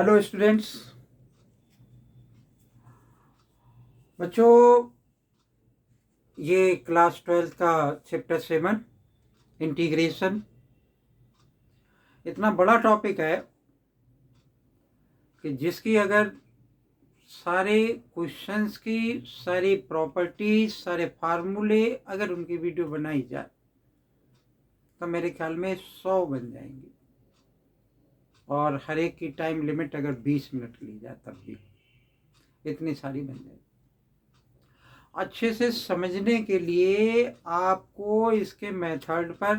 Hello students. बच्चों, ये class 12 का चैप्टर 7 इंटीग्रेशन इतना बड़ा टॉपिक है कि जिसकी अगर सारे क्वेश्चंस की सारी प्रॉपर्टीज सारे फार्मूले अगर उनकी वीडियो बनाई जाए तो मेरे ख्याल में 100 बन जाएंगी, और हर एक की टाइम लिमिट अगर 20 मिनट ली जाए तब भी इतनी सारी बन जाएगी। अच्छे से समझने के लिए आपको इसके मेथड पर,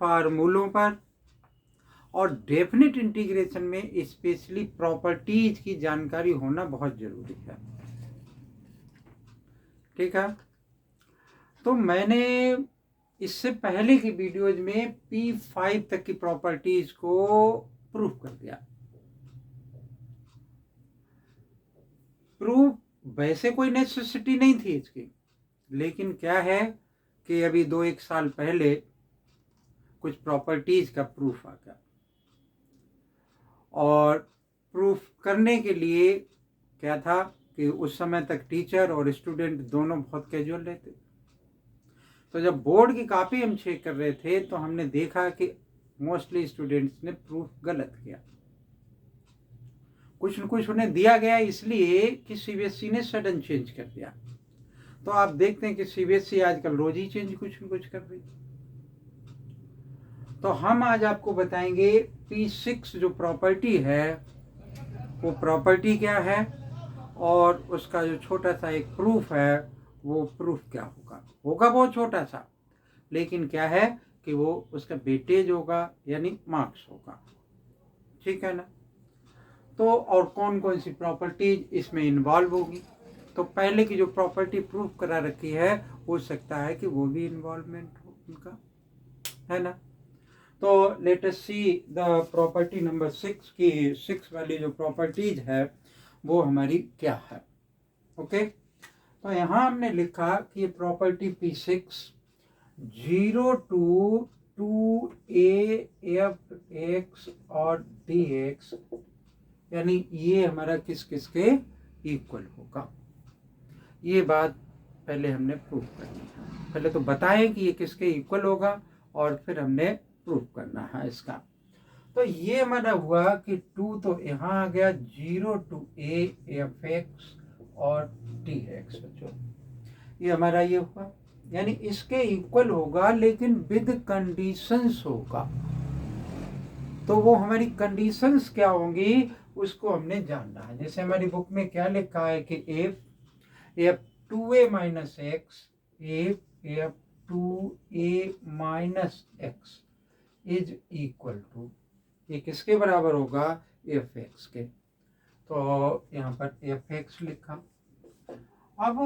फार्मूलों पर और डेफिनेट इंटीग्रेशन में स्पेशली प्रॉपर्टीज की जानकारी होना बहुत जरूरी है। ठीक है, तो मैंने इससे पहले की वीडियोज में P5 तक की प्रॉपर्टीज को प्रूफ कर दिया। प्रूफ वैसे कोई नेसेसिटी नहीं थी इसकी, लेकिन क्या है कि अभी 2-1 साल पहले कुछ प्रॉपर्टीज का प्रूफ आ गया, और प्रूफ करने के लिए क्या था कि उस समय तक टीचर और स्टूडेंट दोनों बहुत कैजुअल रहते। तो जब बोर्ड की कॉपी हम चेक कर रहे थे तो हमने देखा कि मोस्टली स्टूडेंट्स ने प्रूफ गलत किया। कुछ न कुछ उन्हें दिया गया इसलिए कि सीबीएसई ने सडन चेंज कर दिया। तो आप देखते हैं कि सीबीएसई आजकल रोज ही चेंज कुछ न कुछ कर रही। तो हम आज आपको बताएंगे P6 जो प्रॉपर्टी है वो प्रॉपर्टी क्या है, और उसका जो छोटा सा एक प्रूफ है वो प्रूफ क्या होगा बहुत छोटा सा, लेकिन क्या है कि वो उसका वेटेज होगा यानी मार्क्स होगा। ठीक है ना। तो और कौन कौन सी प्रॉपर्टीज इसमें इन्वॉल्व होगी, तो पहले की जो प्रॉपर्टी प्रूफ करा रखी है हो सकता है कि वो भी इन्वॉल्वमेंट हो उनका, है ना। तो let us see the property number 6 की 6 वाली जो प्रॉपर्टीज है वो हमारी क्या है। ओके, तो यहाँ हमने लिखा कि ये property P6 0 to 2a f x और dx, यानी ये हमारा किस किस के इक्वल होगा। ये बात पहले हमने प्रूफ करनी है। पहले तो बताएं कि ये किसके इक्वल होगा और फिर हमने प्रूफ करना है इसका। तो ये हमारा हुआ कि 2 तो यहाँ आ गया, 0 to a f x और dx। बच्चों ये हमारा ये हुआ, यानी इसके इक्वल होगा लेकिन विद कंडीशंस होगा। तो वो हमारी कंडीशंस क्या होंगी उसको हमने जानना है। जैसे हमारी बुक में क्या लिखा है कि if 2a minus x if 2a minus x is equal to, ये किसके बराबर होगा, fx के। तो यहाँ पर fx लिखा। अब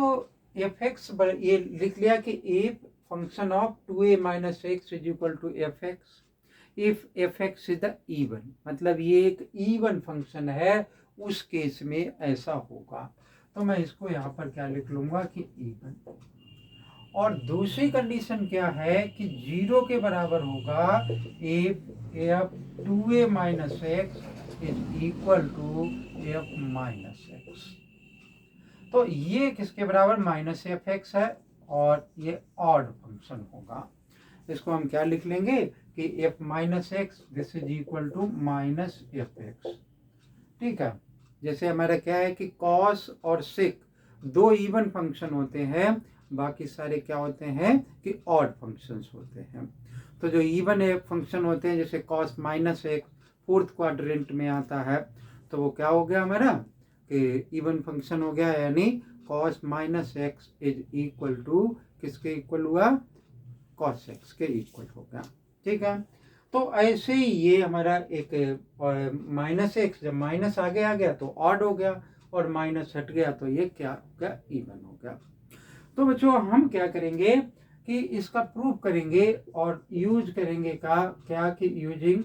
fx ये लिख लिया कि if function of 2a minus x is equal to fx if fx is the even, मतलब ये एक इवन फंक्शन है, उस केस में ऐसा होगा। तो मैं इसको यहाँ पर क्या लिख लूंगा कि इवन। और दूसरी कंडीशन क्या है कि 0 के बराबर होगा if 2a minus x is equal to f minus x। तो ये किसके बराबर, माइनस एफ एक्स है, और ये ऑड फंक्शन होगा। इसको हम क्या लिख लेंगे कि f minus x this is equal to minus f x. ठीक है, जैसे हमारा क्या है कि cos और sec दो इवन फंक्शन होते हैं, बाकी सारे क्या होते हैं कि ऑड फंक्शंस होते हैं। तो जो इवन फंक्शन होते हैं जैसे cos minus x fourth quadrant में आता है, तो वो क्या हो गया हमारा कि इवन फंक्शन हो गया, यानी cos minus x is equal to किसके इक्वल हुआ, cos x के इक्वल हो गया। ठीक है, तो ऐसे ही ये हमारा एक माइनस एक्स जब माइनस आगे आ गया तो ऑड हो गया, और माइनस हट गया तो ये क्या हो गया, इवन हो गया। तो बच्चों हम क्या करेंगे कि इसका प्रूफ करेंगे और यूज करेंगे का क्या कि यूजिंग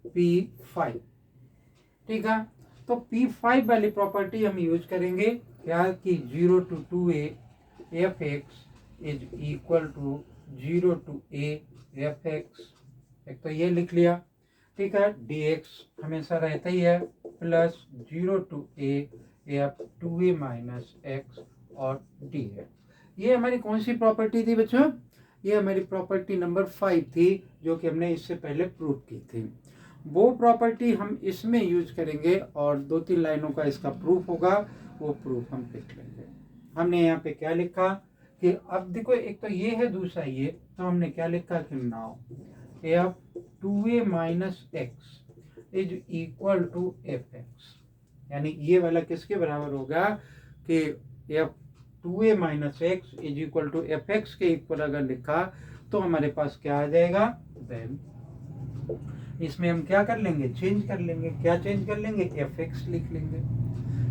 P5। ठीक है, तो P5 वाली प्रॉपर्टी हम यूज करेंगे क्या कि 0 to 2a f x is equal to 0 to a f x। एक तो ये लिख लिया। ठीक है। dx हमेशा रहता ही है plus 0 to a f 2a minus x और डी है। ये हमारी कौन सी प्रॉपर्टी थी बच्चों? ये हमारी प्रॉपर्टी नंबर 5 थी, जो कि हमने इससे पहले प्रूव की थी। वो प्रॉपर्टी हम इसमें यूज करेंगे और 2-3 लाइनों का इसका प्रूफ होगा, वो प्रूफ हम देख लेंगे। हमने यहाँ पे क्या लिखा कि अब देखो, एक तो ये है, दूसरा ये, तो हमने क्या लिखा कि now f 2a minus x is equal to f x, यानी ये वाला किसके बराबर होगा कि f 2a minus x is equal to f x के इक्वल अगर लिखा तो हमारे पास क्या आ जाएगा, देन इसमें हम क्या कर लेंगे, चेंज कर लेंगे। क्या चेंज कर लेंगे? एफ एक्स लिख लेंगे।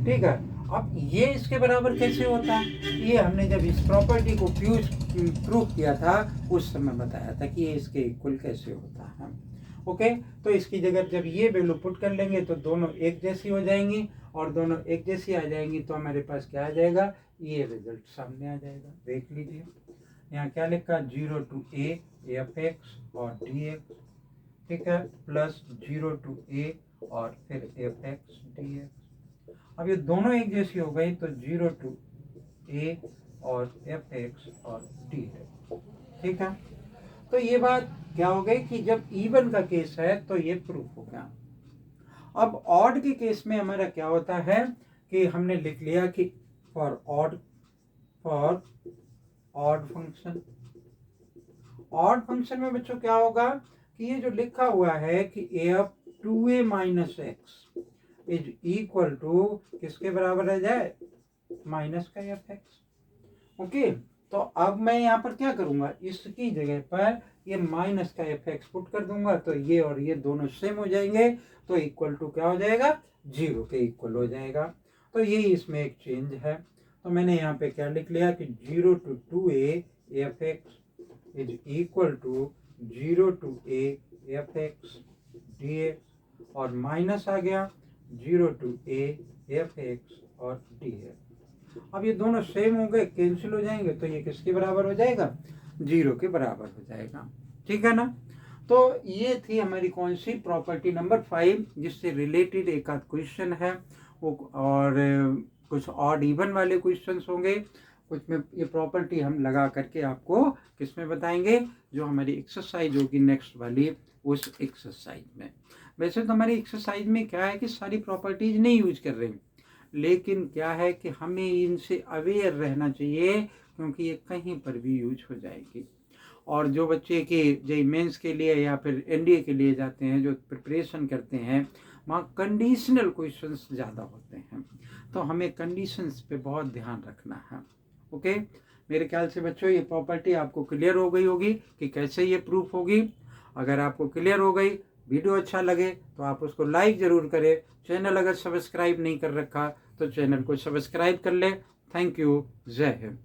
ठीक है। अब ये इसके बराबर कैसे होता है, ये हमने जब इस प्रॉपर्टी को प्रूफ किया था उस समय बताया था कि ये इसके इक्वल कैसे होता है। ओके, तो इसकी जगह जब ये वैल्यू पुट कर लेंगे तो दोनों एक जैसी हो जाएंगी, और दोनों एक जैसी आ जाएंगी तो हमारे पास क्या आ जाएगा, ये रिजल्ट सामने आ जाएगा। देख लीजिए यहाँ क्या लिखा, 0 to a एफ एक्स और डी एक्स, ठीक है, प्लस 0 to a और फिर एफ एक्स डी एक्स। अब ये दोनों एक जैसी हो गई तो 0 to a और एफ एक्स और डी एक्स। ठीक है, तो ये बात क्या हो गई कि जब इवन का केस है तो ये प्रूफ हो गया। अब ऑड के केस में हमारा क्या होता है कि हमने लिख लिया कि फॉर ऑड फंक्शन में बच्चों क्या होगा कि ये जो लिखा हुआ है कि f 2a minus x is equal to किसके बराबर रह जाए, माइनस का एफ एक्स। ओके, तो अब मैं यहाँ पर क्या करूंगा, इसकी जगह पर ये माइनस का एफ एक्स पुट कर दूंगा, तो ये और ये दोनों सेम हो जाएंगे, तो इक्वल टू क्या हो जाएगा, 0 के इक्वल हो जाएगा। तो ये इसमें एक चेंज है। तो मैंने यहाँ पे क्या लिख लिया कि 0 to 2a f x is equal to 0 to a f x d x, और माइनस आ गया 0 to a एफ एक्स और डी एक्स। अब ये दोनों सेम हो गए, कैंसिल हो जाएंगे, तो ये किसके बराबर हो जाएगा, 0 के बराबर हो जाएगा। ठीक है ना। तो ये थी हमारी कौन सी, प्रॉपर्टी नंबर 5, जिससे रिलेटेड एक आध क्वेश्चन है वो, और कुछ ऑड इवन वाले क्वेश्चंस होंगे, कुछ में ये प्रॉपर्टी हम लगा करके आपको किसमें बताएंगे, जो हमारी एक्सरसाइज होगी नेक्स्ट वाली उस एक्सरसाइज में। वैसे तो हमारी एक्सरसाइज में क्या है कि सारी प्रॉपर्टीज नहीं यूज कर रहे हैं, लेकिन क्या है कि हमें इनसे अवेयर रहना चाहिए, क्योंकि ये कहीं पर भी यूज हो जाएगी। और जो बच्चे के जेईई मेंस के लिए या फिर एनडीए के लिए जाते हैं, जो प्रिपरेशन करते हैं, वहाँ कंडीशनल क्वेश्चंस ज़्यादा होते हैं, तो हमें कंडीशंस पे बहुत ध्यान रखना है। ओके, मेरे ख्याल से बच्चों ये प्रॉपर्टी आपको क्लियर हो गई होगी कि कैसे ये प्रूफ होगी। अगर आपको क्लियर हो गई, वीडियो अच्छा लगे तो आप उसको लाइक ज़रूर करें। चैनल अगर सब्सक्राइब नहीं कर रखा तो चैनल को सब्सक्राइब कर ले। थैंक यू, जय हिंद।